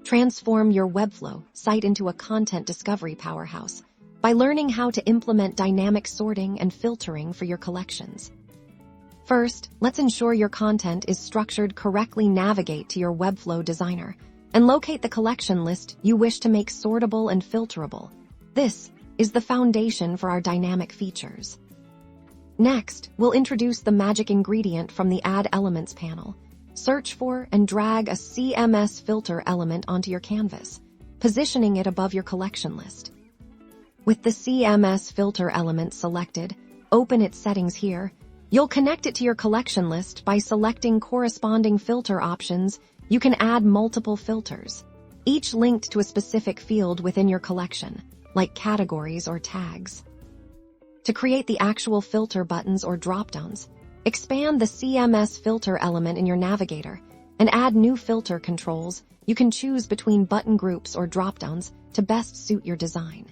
Transform your Webflow site into a content discovery powerhouse by learning how to implement dynamic sorting and filtering for your collections. First, let's ensure your content is structured correctly. Navigate to your Webflow designer and locate the collection list you wish to make sortable and filterable. This is the foundation for our dynamic features. Next, we'll introduce the magic ingredient from the Add Elements panel. Search for and drag a CMS Filter element onto your canvas, positioning it above your collection list. With the CMS Filter element selected, open its settings here. You'll connect it to your collection list by selecting corresponding filter options. You can add multiple filters, each linked to a specific field within your collection, like categories or tags. To create the actual filter buttons or dropdowns, expand the CMS Filter element in your navigator and add new filter controls. You can choose between button groups or dropdowns to best suit your design.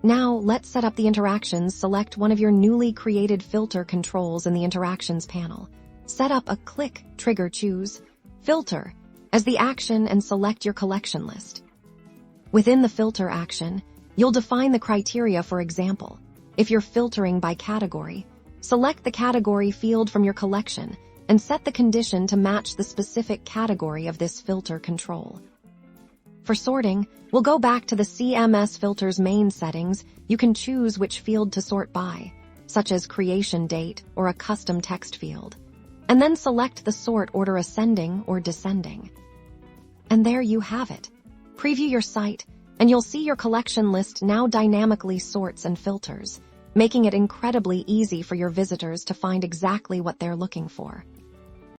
Now, let's set up the interactions. Select one of your newly created filter controls in the Interactions panel. Set up a click trigger. Choose Filter as the action and select your collection list. Within the filter action, you'll define the criteria. For example, if you're filtering by category, select the category field from your collection and set the condition to match the specific category of this filter control. For sorting, we'll go back to the CMS Filter's main settings. You can choose which field to sort by, such as creation date or a custom text field, and then select the sort order, ascending or descending. And there you have it. Preview your site, and you'll see your collection list now dynamically sorts and filters, making it incredibly easy for your visitors to find exactly what they're looking for.